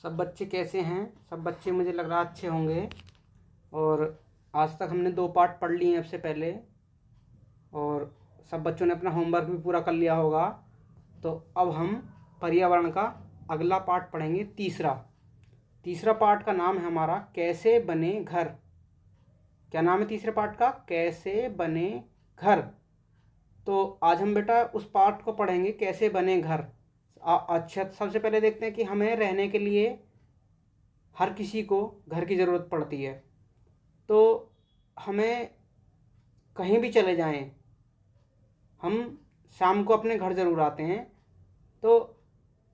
सब बच्चे कैसे हैं? सब बच्चे मुझे लग रहा अच्छे होंगे। और आज तक हमने 2 पार्ट पढ़ लिए हैं अब से पहले, और सब बच्चों ने अपना होमवर्क भी पूरा कर लिया होगा। तो अब हम पर्यावरण का अगला पार्ट पढ़ेंगे, तीसरा पार्ट का नाम है हमारा कैसे बने घर। क्या नाम है तीसरे पार्ट का? कैसे बने घर। तो आज हम बेटा उस पार्ट को पढ़ेंगे, कैसे बने घर। अच्छा, सबसे पहले देखते हैं कि हमें रहने के लिए हर किसी को घर की ज़रूरत पड़ती है। तो हमें कहीं भी चले जाएं, हम शाम को अपने घर ज़रूर आते हैं। तो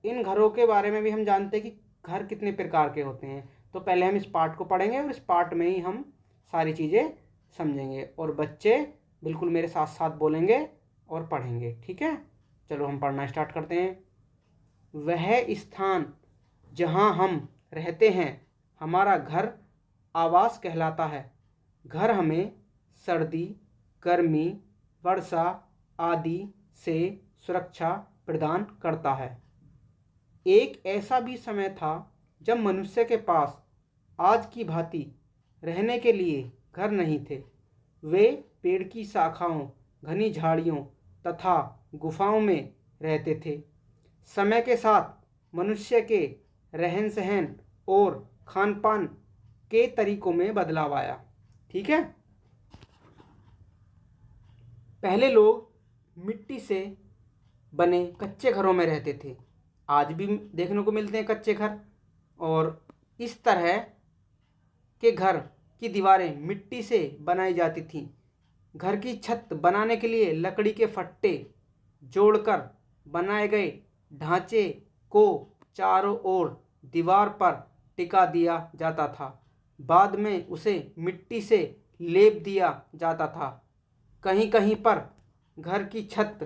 इन घरों के बारे में भी हम जानते हैं कि घर कितने प्रकार के होते हैं। तो पहले हम इस पार्ट को पढ़ेंगे और इस पार्ट में ही हम सारी चीज़ें समझेंगे, और बच्चे बिल्कुल मेरे साथ साथ बोलेंगे और पढ़ेंगे। ठीक है, चलो हम पढ़ना स्टार्ट करते हैं। वह स्थान जहाँ हम रहते हैं हमारा घर आवास कहलाता है। घर हमें सर्दी, गर्मी, वर्षा आदि से सुरक्षा प्रदान करता है। एक ऐसा भी समय था जब मनुष्य के पास आज की भांति रहने के लिए घर नहीं थे। वे पेड़ की शाखाओं, घनी झाड़ियों तथा गुफाओं में रहते थे। समय के साथ मनुष्य के रहन सहन और खान पान के तरीकों में बदलाव आया। ठीक है, पहले लोग मिट्टी से बने कच्चे घरों में रहते थे। आज भी देखने को मिलते हैं कच्चे घर, और इस तरह के घर की दीवारें मिट्टी से बनाई जाती थीं। घर की छत बनाने के लिए लकड़ी के फट्टे जोड़कर बनाए गए ढांचे को चारों ओर दीवार पर टिका दिया जाता था। बाद में उसे मिट्टी से लेप दिया जाता था। कहीं कहीं पर घर की छत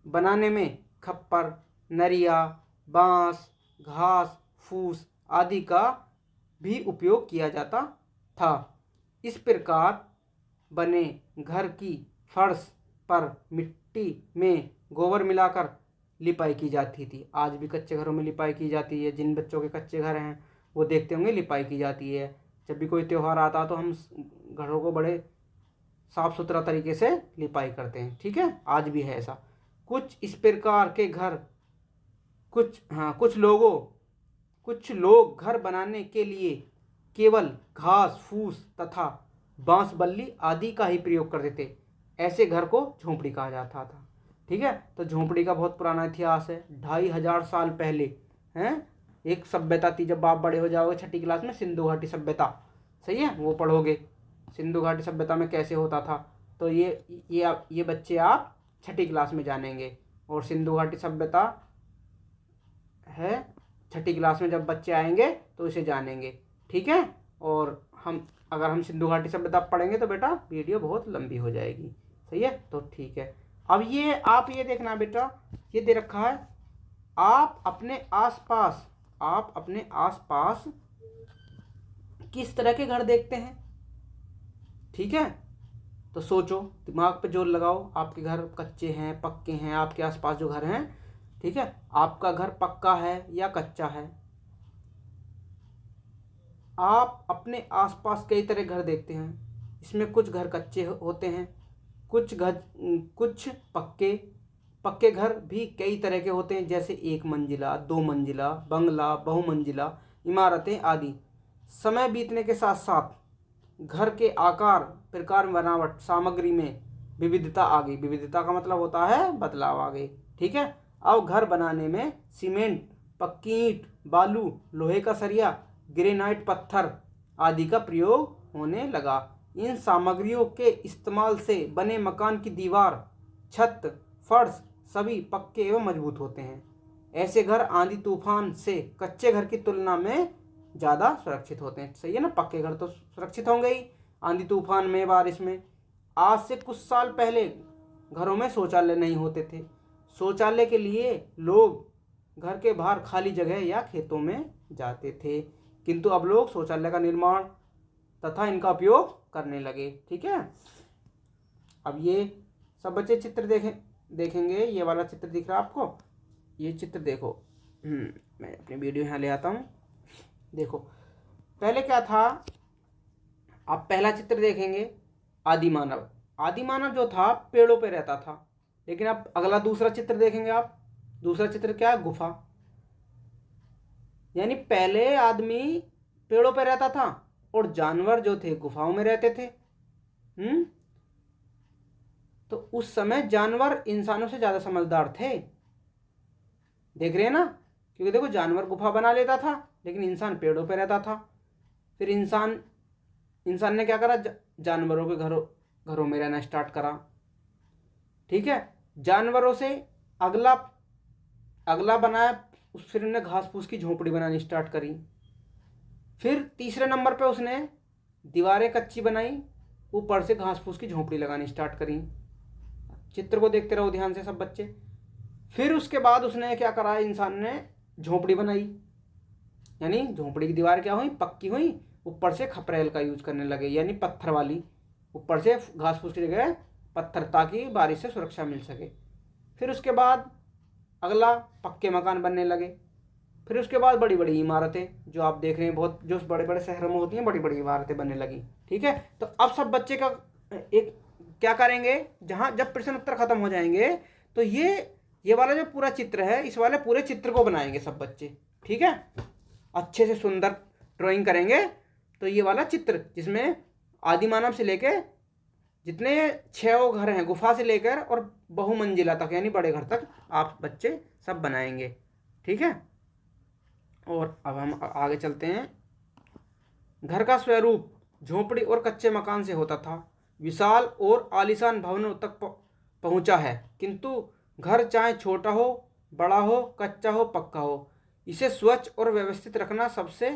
बनाने में खप्पर, नरिया, बांस, घास फूस आदि का भी उपयोग किया जाता था। इस प्रकार बने घर की फर्श पर मिट्टी में गोबर मिलाकर लिपाई की जाती थी। आज भी कच्चे घरों में लिपाई की जाती है। जिन बच्चों के कच्चे घर हैं वो देखते होंगे लिपाई की जाती है। जब भी कोई त्यौहार आता है तो हम घरों को बड़े साफ सुथरा तरीके से लिपाई करते हैं। ठीक है, आज भी है ऐसा। कुछ इस प्रकार के घर कुछ लोग घर बनाने के लिए केवल घास फूस तथा बांस बल्ली आदि का ही प्रयोग करते थे। ऐसे घर को झोंपड़ी कहा जाता था। ठीक है, तो झोंपड़ी का बहुत पुराना इतिहास है। 2500 साल पहले हैं एक सभ्यता थी। जब आप बड़े हो जाओगे 6ठी क्लास में सिंधु घाटी सभ्यता, सही है, वो पढ़ोगे सिंधु घाटी सभ्यता में कैसे होता था। तो ये बच्चे आप 6ठी क्लास में जानेंगे। और सिंधु घाटी सभ्यता है 6ठी क्लास में, जब बच्चे आएंगे तो इसे जानेंगे। ठीक है, और अगर हम सिंधु घाटी सभ्यता पढ़ेंगे तो बेटा वीडियो बहुत लंबी हो जाएगी। सही है, तो ठीक है। अब आप ये देखना बेटा, ये दे रखा है आप अपने आसपास किस तरह के घर देखते हैं। ठीक है, तो सोचो, दिमाग पे जोर लगाओ। आपके घर कच्चे हैं, पक्के हैं, आपके आसपास जो घर हैं। ठीक है, आपका घर पक्का है या कच्चा है? आप अपने आसपास कई तरह घर देखते हैं। इसमें कुछ घर कच्चे होते हैं, कुछ पक्के घर भी कई तरह के होते हैं, जैसे 1 मंजिला, 2 मंजिला, बंगला, बहुमंजिला इमारतें आदि। समय बीतने के साथ साथ घर के आकार, प्रकार, बनावट, सामग्री में विविधता आ गई। विविधता का मतलब होता है बदलाव आ गए। ठीक है, अब घर बनाने में सीमेंट, पक्की ईंट, बालू, लोहे का सरिया, ग्रेनाइट पत्थर आदि का प्रयोग होने लगा। इन सामग्रियों के इस्तेमाल से बने मकान की दीवार, छत, फर्श सभी पक्के एवं मजबूत होते हैं। ऐसे घर आंधी तूफान से कच्चे घर की तुलना में ज़्यादा सुरक्षित होते हैं। सही है ना, पक्के घर तो सुरक्षित होंगे ही आंधी तूफान में, बारिश में। आज से कुछ साल पहले घरों में शौचालय नहीं होते थे। शौचालय के लिए लोग घर के बाहर खाली जगह या खेतों में जाते थे, किंतु अब लोग शौचालय का निर्माण तथा इनका उपयोग करने लगे। ठीक है, अब ये सब बच्चे चित्र देखेंगे। ये वाला चित्र दिख रहा है आपको? ये चित्र देखो। मैं अपनी वीडियो यहाँ ले आता हूँ। देखो पहले क्या था, आप पहला चित्र देखेंगे आदि मानव। आदि मानव जो था पेड़ों पे रहता था, लेकिन अब अगला दूसरा चित्र देखेंगे आप, दूसरा चित्र क्या है, गुफा। यानी पहले आदमी पेड़ों पे रहता था और जानवर जो थे गुफाओं में रहते थे। तो उस समय जानवर इंसानों से ज्यादा समझदार थे, देख रहे हैं ना, क्योंकि देखो जानवर गुफा बना लेता था लेकिन इंसान पेड़ों पे रहता था। फिर इंसान ने क्या करा, जानवरों के घरों में रहना स्टार्ट करा। ठीक है, जानवरों से अगला अगला बनाया, फिर उन्होंने घास फूस की झोपड़ी बनानी स्टार्ट करी। फिर तीसरे नंबर पे उसने दीवारें कच्ची बनाई, ऊपर से घास फूस की झोपड़ी लगानी स्टार्ट करी। चित्र को देखते रहो ध्यान से सब बच्चे। फिर उसके बाद उसने क्या करा, इंसान ने झोपड़ी बनाई, यानी झोपड़ी की दीवार क्या हुई, पक्की हुई, ऊपर से खपरेल का यूज करने लगे, यानी पत्थर वाली, ऊपर से घास फूस की जगह पत्थर, ताकि बारिश से सुरक्षा मिल सके। फिर उसके बाद अगला पक्के मकान बनने लगे। फिर उसके बाद बड़ी बड़ी इमारतें, जो आप देख रहे हैं, बहुत जो बड़े बड़े शहरों में होती हैं, बड़ी बड़ी इमारतें बनने लगी। ठीक है, तो अब सब बच्चे का एक क्या करेंगे, जहां जब प्रश्न उत्तर खत्म हो जाएंगे तो ये वाला जो पूरा चित्र है, इस वाले पूरे चित्र को बनाएंगे सब बच्चे। ठीक है, अच्छे से सुंदर ड्राइंग करेंगे। तो ये वाला चित्र जिसमें आदि मानव से लेके जितने 6 घर हैं, गुफा से लेकर और बहुमंजिला तक, यानी बड़े घर तक आप बच्चे सब बनाएंगे। ठीक है, और अब हम आगे चलते हैं। घर का स्वरूप झोपड़ी और कच्चे मकान से होता था, विशाल और आलीशान भवनों तक पहुंचा है, किंतु घर चाहे छोटा हो, बड़ा हो, कच्चा हो, पक्का हो, इसे स्वच्छ और व्यवस्थित रखना सबसे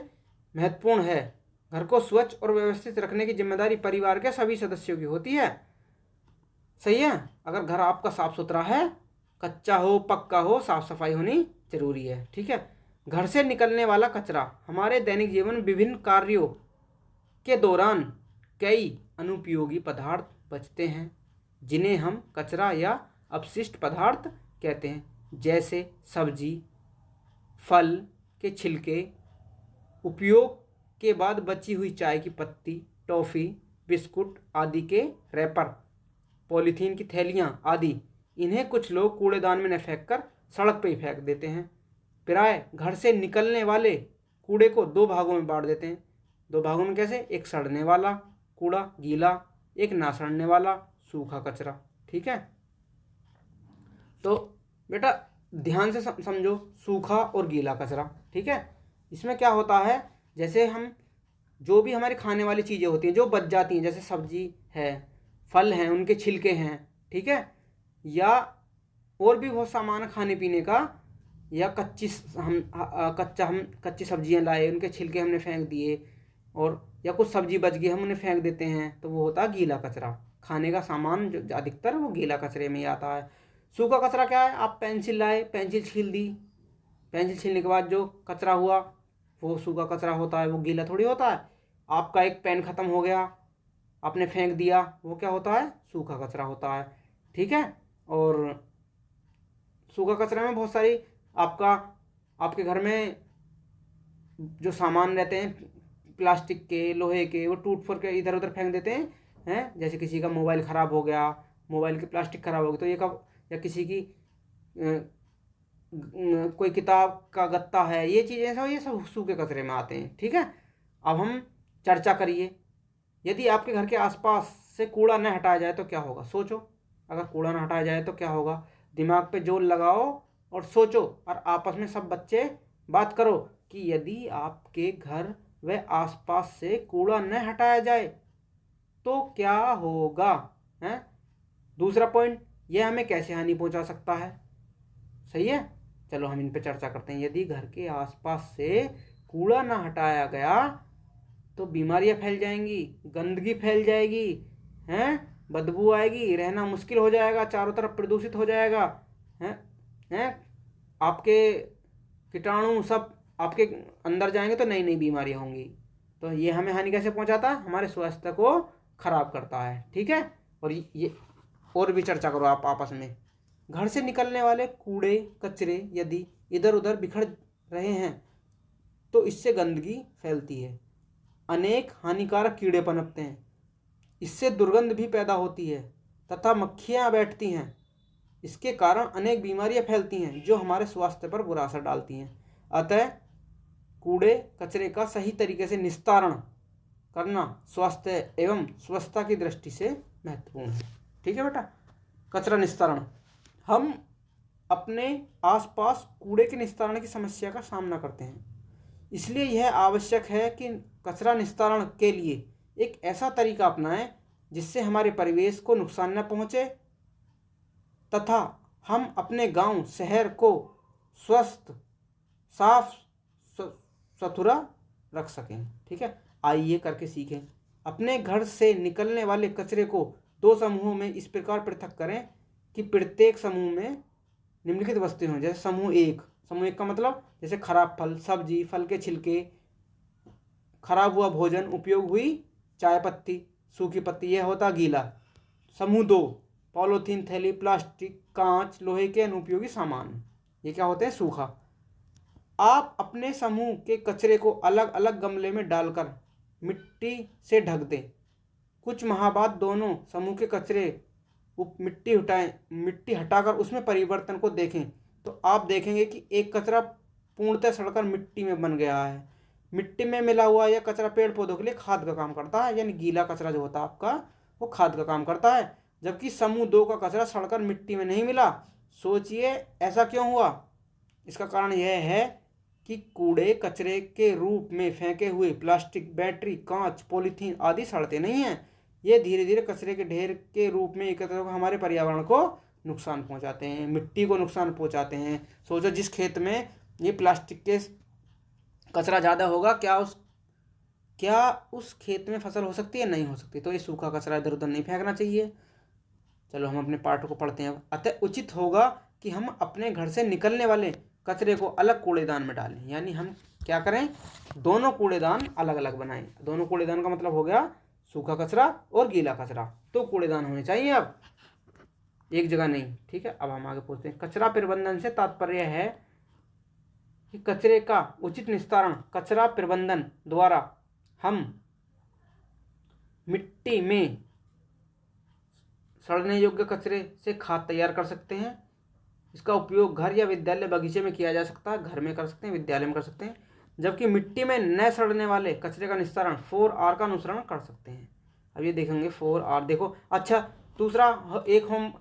महत्वपूर्ण है। घर को स्वच्छ और व्यवस्थित रखने की जिम्मेदारी परिवार के सभी सदस्यों की होती है। सही है, अगर घर आपका साफ सुथरा है, कच्चा हो, पक्का हो, साफ सफाई होनी जरूरी है। ठीक है, घर से निकलने वाला कचरा हमारे दैनिक जीवन में विभिन्न कार्यों के दौरान कई अनुपयोगी पदार्थ बचते हैं, जिन्हें हम कचरा या अपशिष्ट पदार्थ कहते हैं, जैसे सब्जी, फल के छिलके, उपयोग के बाद बची हुई चाय की पत्ती, टॉफ़ी, बिस्कुट आदि के रैपर, पॉलीथीन की थैलियाँ आदि। इन्हें कुछ लोग कूड़ेदान में न फेंक कर सड़क पर ही फेंक देते हैं। प्राय घर से निकलने वाले कूड़े को 2 भागों में बांट देते हैं। 2 भागों में कैसे, एक सड़ने वाला कूड़ा गीला, एक ना सड़ने वाला सूखा कचरा। ठीक है, तो बेटा ध्यान से समझो, सूखा और गीला कचरा। ठीक है, इसमें क्या होता है, जैसे हम जो भी हमारी खाने वाली चीज़ें होती हैं जो बच जाती हैं, जैसे सब्जी है, फल हैं, उनके छिलके हैं, ठीक है, या और भी बहुत सामान खाने पीने का, या कच्ची सब्जियां लाए, उनके छिलके हमने फेंक दिए, और या कुछ सब्जी बच गई हम उन्हें फेंक देते हैं, तो वो होता है गीला कचरा। खाने का सामान जो अधिकतर वो गीला कचरे में ही आता है। सूखा कचरा क्या है, आप पेंसिल लाए, पेंसिल छील दी, पेंसिल छीलने के बाद जो कचरा हुआ वो सूखा कचरा होता है, वो गीला थोड़ी होता है। आपका एक पेन ख़त्म हो गया, आपने फेंक दिया, वो क्या होता है, सूखा कचरा होता है। ठीक है, और सूखा कचरा में बहुत सारी आपके घर में जो सामान रहते हैं प्लास्टिक के, लोहे के, वो टूट फूट के इधर उधर फेंक देते हैं। जैसे किसी का मोबाइल ख़राब हो गया, मोबाइल की प्लास्टिक ख़राब हो गई, तो ये कब, या किसी की कोई किताब का गत्ता है, ये चीज़ें सब, ये सब सूखे कचरे में आते हैं। ठीक है, अब हम चर्चा करिए, यदि आपके घर के आसपास से कूड़ा न हटाया जाए तो क्या होगा, सोचो। अगर कूड़ा न हटाया जाए तो क्या होगा, दिमाग पे जोर लगाओ और सोचो, और आपस में सब बच्चे बात करो कि यदि आपके घर व आसपास से कूड़ा न हटाया जाए तो क्या होगा। हैं, दूसरा पॉइंट, यह हमें कैसे हानि पहुंचा सकता है। सही है, चलो हम इन पे चर्चा करते हैं। यदि घर के आसपास से कूड़ा ना हटाया गया तो बीमारियां फैल जाएंगी, गंदगी फैल जाएगी, हैं, बदबू आएगी, रहना मुश्किल हो जाएगा, चारों तरफ प्रदूषित हो जाएगा, हैं हैं आपके कीटाणु सब आपके अंदर जाएंगे तो नई नई बीमारियां होंगी। तो ये हमें हानि कैसे पहुंचाता है, हमारे स्वास्थ्य को खराब करता है। ठीक है, और ये और भी चर्चा करो आप आपस में। घर से निकलने वाले कूड़े कचरे यदि इधर उधर बिखर रहे हैं तो इससे गंदगी फैलती है, अनेक हानिकारक कीड़े पनपते हैं, इससे दुर्गंध भी पैदा होती है तथा मक्खियाँ बैठती हैं। इसके कारण अनेक बीमारियां फैलती हैं जो हमारे स्वास्थ्य पर बुरा असर डालती हैं। अतः कूड़े कचरे का सही तरीके से निस्तारण करना स्वास्थ्य एवं स्वच्छता की दृष्टि से महत्वपूर्ण है। ठीक है बेटा, कचरा निस्तारण। हम अपने आसपास कूड़े के निस्तारण की समस्या का सामना करते हैं, इसलिए यह आवश्यक है कि कचरा निस्तारण के लिए एक ऐसा तरीका अपनाएं जिससे हमारे परिवेश को नुकसान न पहुंचे तथा हम अपने गांव शहर को स्वस्थ साफ सुथरा रख सकें। ठीक है, आइए करके सीखें। अपने घर से निकलने वाले कचरे को 2 समूहों में इस प्रकार पृथक करें कि प्रत्येक समूह में निम्नलिखित वस्तुएं हों। जैसे समूह एक का मतलब जैसे खराब फल, सब्जी, फल के छिलके, खराब हुआ भोजन, उपयोग हुई चाय पत्ती, सूखी पत्ती, यह होता गीला। समूह 2 पॉलीथीन, थैली, प्लास्टिक, कांच, लोहे के अनुपयोगी सामान, ये क्या होते हैं, सूखा। आप अपने समूह के कचरे को अलग अलग गमले में डालकर मिट्टी से ढक दें। कुछ माह बाद दोनों समूह के कचरे मिट्टी हटाकर उसमें परिवर्तन को देखें तो आप देखेंगे कि एक कचरा पूर्णतः सड़कर मिट्टी में बन गया है। मिट्टी में मिला हुआ यह कचरा पेड़ पौधों के लिए खाद का काम करता है, यानी गीला कचरा जो होता है आपका वो खाद का काम करता है। जबकि समूह 2 का कचरा सड़कर मिट्टी में नहीं मिला। सोचिए ऐसा क्यों हुआ? इसका कारण यह है कि कूड़े कचरे के रूप में फेंके हुए प्लास्टिक, बैटरी, कांच, पॉलीथीन आदि सड़ते नहीं हैं। ये धीरे धीरे कचरे के ढेर के रूप में एकत्र होकर हमारे पर्यावरण को नुकसान पहुंचाते हैं, मिट्टी को नुकसान पहुंचाते हैं। सोचो जिस खेत में ये प्लास्टिक के कचरा ज़्यादा होगा, क्या उस खेत में फसल हो सकती है? नहीं हो सकती। तो ये सूखा कचरा इधर उधर नहीं फेंकना चाहिए। चलो हम अपने पाठ को पढ़ते हैं। अतः उचित होगा कि हम अपने घर से निकलने वाले कचरे को अलग कूड़ेदान में डालें। यानी हम क्या करें, दोनों कूड़ेदान अलग अलग बनाएं। दोनों कूड़ेदान का मतलब हो गया सूखा कचरा और गीला कचरा, तो कूड़ेदान होने चाहिए, अब एक जगह नहीं। ठीक है, अब हम आगे पूछते हैं। कचरा प्रबंधन से तात्पर्य है कि कचरे का उचित निस्तारण। कचरा प्रबंधन द्वारा हम मिट्टी में सड़ने योग्य कचरे से खाद तैयार कर सकते हैं। इसका उपयोग घर या विद्यालय बगीचे में किया जा सकता है। घर में कर सकते हैं, विद्यालय में कर सकते हैं। जबकि मिट्टी में न सड़ने वाले कचरे का निस्तारण 4R का अनुसरण कर सकते हैं। अब ये देखेंगे 4R, देखो। अच्छा, दूसरा एक हम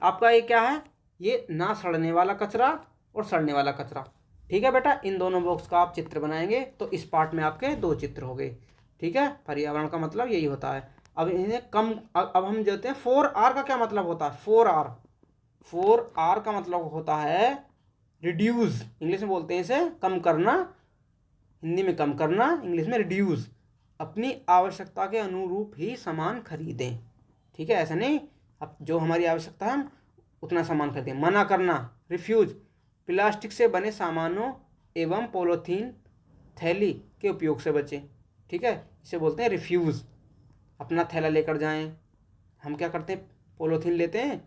आपका ये क्या है, ये ना सड़ने वाला कचरा और सड़ने वाला कचरा। ठीक है बेटा, इन दोनों बॉक्स का आप चित्र बनाएंगे तो इस पार्ट में आपके 2 चित्र हो गए। ठीक है, पर्यावरण का मतलब यही होता है। अब इन्हें अब हम देते हैं 4R का क्या मतलब होता है। 4R का मतलब होता है रिड्यूस, इंग्लिश में बोलते हैं इसे कम करना, हिंदी में कम करना, इंग्लिश में रिड्यूस। अपनी आवश्यकता के अनुरूप ही सामान खरीदें। ठीक है, ऐसा नहीं अब जो हमारी आवश्यकता है हम उतना सामान खरीदें। मना करना, रिफ्यूज, प्लास्टिक से बने सामानों एवं पॉलीथीन थैली के उपयोग से बचें। ठीक है, इसे बोलते हैं रिफ्यूज़। अपना थैला लेकर जाएं। हम क्या करते हैं, पॉलीथीन लेते हैं,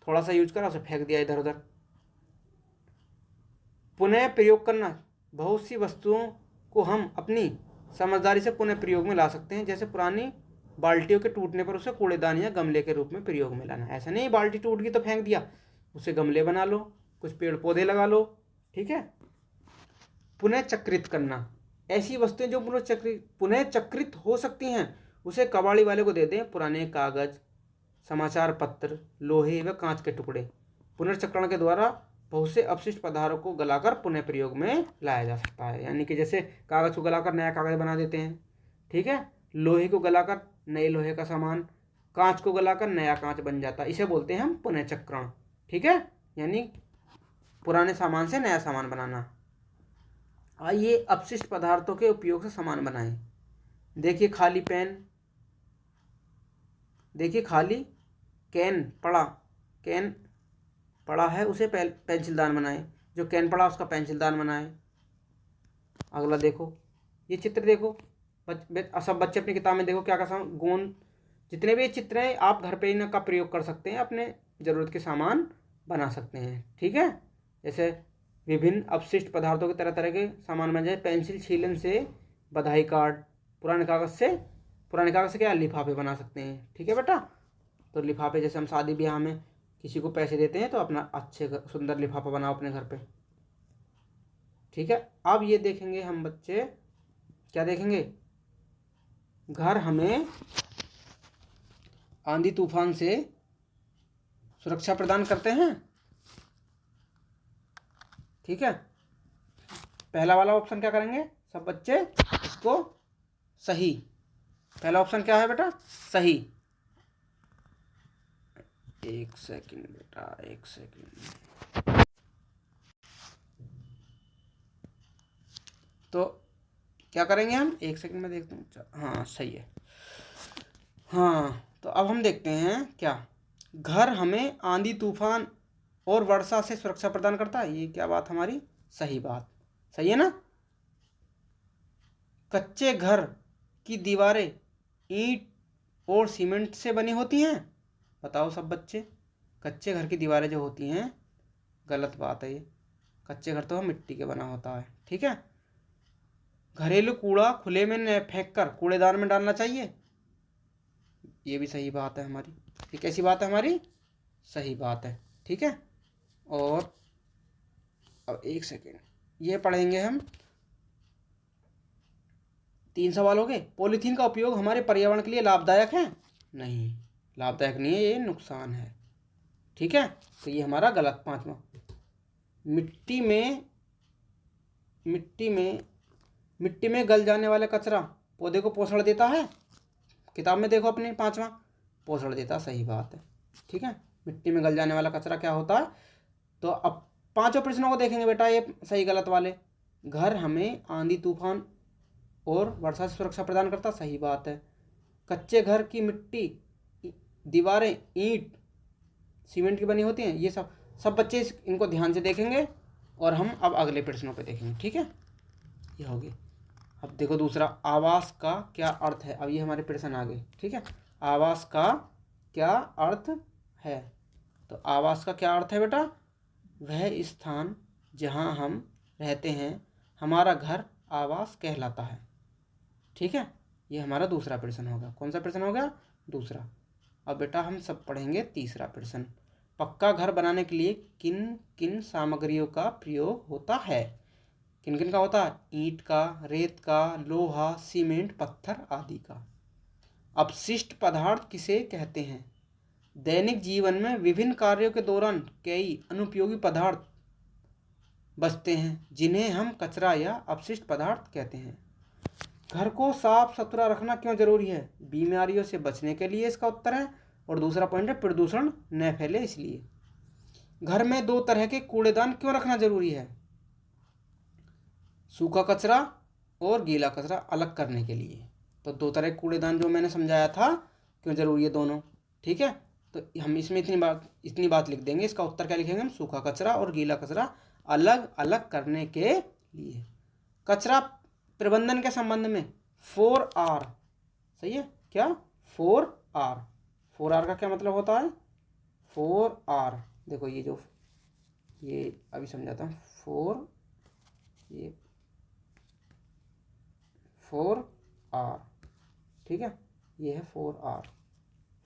थोड़ा सा यूज करा, उसे फेंक दिया इधर उधर। पुनः प्रयोग करना, बहुत सी वस्तुओं को हम अपनी समझदारी से पुनः प्रयोग में ला सकते हैं। जैसे पुरानी बाल्टियों के टूटने पर उसे कूड़ेदान या गमले के रूप में प्रयोग में लाना। ऐसा नहीं बाल्टी टूट गई तो फेंक दिया, उसे गमले बना लो, कुछ पेड़ पौधे लगा लो। ठीक है, पुनः चक्रित करना, ऐसी वस्तुएं जो पुनः चक्रित हो सकती हैं उसे कबाड़ी वाले को दे दें। पुराने कागज, समाचार पत्र, लोहे व कांच के टुकड़े। पुनर्चक्रण के द्वारा बहुत से अपशिष्ट पदार्थों को गलाकर पुनः प्रयोग में लाया जा सकता है। यानी कि जैसे कागज को गलाकर नया कागज बना देते हैं। ठीक है, लोहे को गलाकर नए लोहे का सामान, कांच को गलाकर नया कांच बन जाता है। इसे बोलते हैं हम पुनर्चक्रण। ठीक है, यानी पुराने सामान से नया सामान बनाना। आइए अपशिष्ट पदार्थों के उपयोग से सामान बनाएं। देखिए खाली पेन, देखिए खाली कैन पड़ा है, उसे पेंसिलदान बनाएं। जो कैन पड़ा उसका पेंसिलदान बनाएं। अगला देखो, ये चित्र देखो, सब बच्चे अपनी किताब में देखो क्या क्या गोंद, जितने भी चित्र हैं आप घर पे इनका प्रयोग कर सकते हैं, अपने ज़रूरत के सामान बना सकते हैं। ठीक है, जैसे विभिन्न अपशिष्ट पदार्थों के तरह तरह के सामान बन जाए। पेंसिल छीलन से बधाई कार्ड, पुराने कागज से क्या लिफाफे बना सकते हैं। ठीक है बेटा, तो लिफाफे जैसे हम शादी ब्याह में किसी को पैसे देते हैं तो अपना अच्छे सुंदर लिफाफा बनाओ अपने घर पे। ठीक है, अब ये देखेंगे हम बच्चे, क्या देखेंगे, घर हमें आंधी तूफान से सुरक्षा प्रदान करते हैं। ठीक है, पहला वाला ऑप्शन क्या करेंगे सब बच्चे, इसको सही। पहला ऑप्शन क्या है बेटा, सही। एक सेकंड बेटा, एक सेकंड। तो क्या करेंगे हम, एक सेकंड में देखते हैं। हाँ सही है। हाँ, तो अब हम देखते हैं क्या, घर हमें आंधी तूफान और वर्षा से सुरक्षा प्रदान करता है। ये क्या बात हमारी सही बात, सही है ना। कच्चे घर की दीवारें ईंट और सीमेंट से बनी होती हैं। बताओ सब बच्चे, कच्चे घर की दीवारें जो होती हैं, गलत बात है ये। कच्चे घर तो मिट्टी के बना होता है। ठीक है, घरेलू कूड़ा खुले में न फेंक कर कूड़ेदान में डालना चाहिए। ये भी सही बात है हमारी। ये कैसी बात है हमारी, सही बात है। ठीक है, और अब एक सेकेंड, ये पढ़ेंगे हम। 3 सवाल हो गए। पॉलीथीन का उपयोग हमारे पर्यावरण के लिए लाभदायक है? नहीं, लाभदायक नहीं है, ये नुकसान है। ठीक है, तो ये हमारा गलत। 5वां, मिट्टी में गल जाने वाला कचरा पौधे को पोषण देता है। किताब में देखो अपने, 5वां, पोषण देता, सही बात है। ठीक है, मिट्टी में गल जाने वाला कचरा क्या होता है। तो अब 5 प्रश्नों को देखेंगे बेटा, ये सही गलत वाले। घर हमें आंधी तूफान और वर्षा से सुरक्षा प्रदान करता, सही बात है। कच्चे घर की मिट्टी दीवारें ईंट सीमेंट की बनी होती हैं। ये सब बच्चे इनको ध्यान से देखेंगे और हम अब अगले प्रश्नों पे देखेंगे। ठीक है, ये हो गए। अब देखो दूसरा, आवास का क्या अर्थ है। अब ये हमारे प्रश्न आ गए। ठीक है, आवास का क्या अर्थ है। तो आवास का क्या अर्थ है बेटा, वह स्थान जहाँ हम रहते हैं, हमारा घर आवास कहलाता है। ठीक है, ये हमारा दूसरा प्रश्न होगा। कौन सा प्रश्न होगा, दूसरा। अब बेटा हम सब पढ़ेंगे तीसरा प्रश्न। पक्का घर बनाने के लिए किन किन सामग्रियों का प्रयोग होता है। किन किन का होता है, ईंट का, रेत का, लोहा, सीमेंट, पत्थर आदि का। अपशिष्ट पदार्थ किसे कहते हैं। दैनिक जीवन में विभिन्न कार्यों के दौरान कई अनुपयोगी पदार्थ बचते हैं, जिन्हें हम कचरा या अपशिष्ट पदार्थ कहते हैं। घर को साफ सुथरा रखना क्यों जरूरी है, बीमारियों से बचने के लिए इसका उत्तर है। और दूसरा पॉइंट है प्रदूषण न फैले इसलिए। घर में 2 तरह के कूड़ेदान क्यों रखना जरूरी है, सूखा कचरा और गीला कचरा अलग करने के लिए। तो 2 तरह के कूड़ेदान जो मैंने समझाया था, क्यों जरूरी है दोनों। ठीक है, तो हम इसमें इतनी बात लिख देंगे। इसका उत्तर क्या लिखेंगे हम, सूखा कचरा और गीला कचरा अलग अलग करने के लिए। कचरा प्रबंधन के संबंध में 4R सही है क्या, 4R। 4R का क्या मतलब होता है, 4R देखो, ये अभी समझाता हूँ। 4R, ठीक है, ये है 4R।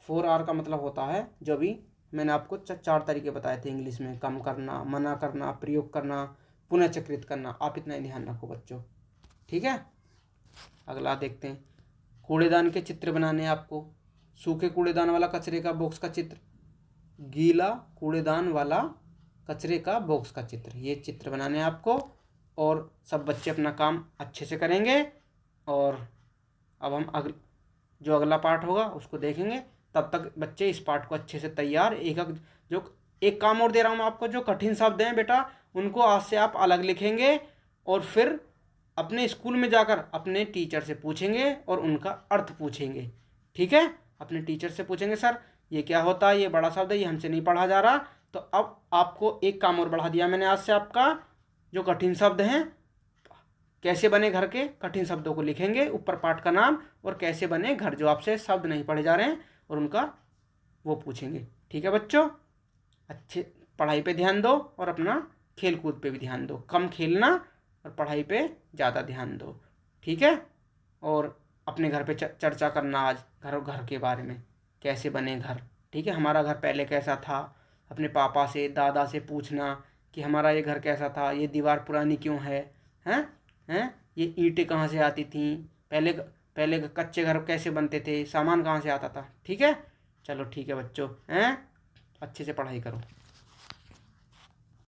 4R का मतलब होता है, जो भी मैंने आपको 4 तरीके बताए थे इंग्लिश में, कम करना, मना करना, प्रयोग करना, पुनः चक्रित करना। आप इतना ही ध्यान रखो बच्चों। ठीक है, अगला देखते हैं। कूड़ेदान के चित्र बनाने आपको। सूखे कूड़ेदान वाला कचरे का बॉक्स का चित्र, गीला कूड़ेदान वाला कचरे का बॉक्स का चित्र, ये चित्र बनाने आपको। और सब बच्चे अपना काम अच्छे से करेंगे। और अब हम अगला पार्ट होगा उसको देखेंगे। तब तक बच्चे इस पार्ट को अच्छे से तैयार, एक काम और दे रहा हूँ आपको, जो कठिन शब्द हैं बेटा उनको आज से आप अलग लिखेंगे और फिर अपने स्कूल में जाकर अपने टीचर से पूछेंगे और उनका अर्थ पूछेंगे। ठीक है, अपने टीचर से पूछेंगे, सर ये क्या होता है, ये बड़ा शब्द है, ये हमसे नहीं पढ़ा जा रहा। तो अब आपको एक काम और बढ़ा दिया मैंने आज से, आपका जो कठिन शब्द हैं, कैसे बने घर के कठिन शब्दों को लिखेंगे, ऊपर पाठ का नाम, और कैसे बने घर, जो आपसे शब्द नहीं पढ़े जा रहे हैं और उनका वो पूछेंगे। ठीक है बच्चों, अच्छे पढ़ाई पे ध्यान दो और अपना खेल कूद पे भी ध्यान दो, कम खेलना और पढ़ाई पे ज़्यादा ध्यान दो, ठीक है। और अपने घर पे चर्चा करना आज घर के बारे में, कैसे बने घर, ठीक है। हमारा घर पहले कैसा था, अपने पापा से दादा से पूछना कि हमारा ये घर कैसा था, ये दीवार पुरानी क्यों है, हैं हैं ये ईंटें कहाँ से आती थीं, पहले पहले कच्चे घर कैसे बनते थे, सामान कहाँ से आता था, ठीक है। चलो ठीक है बच्चों, हैं अच्छे से पढ़ाई करो।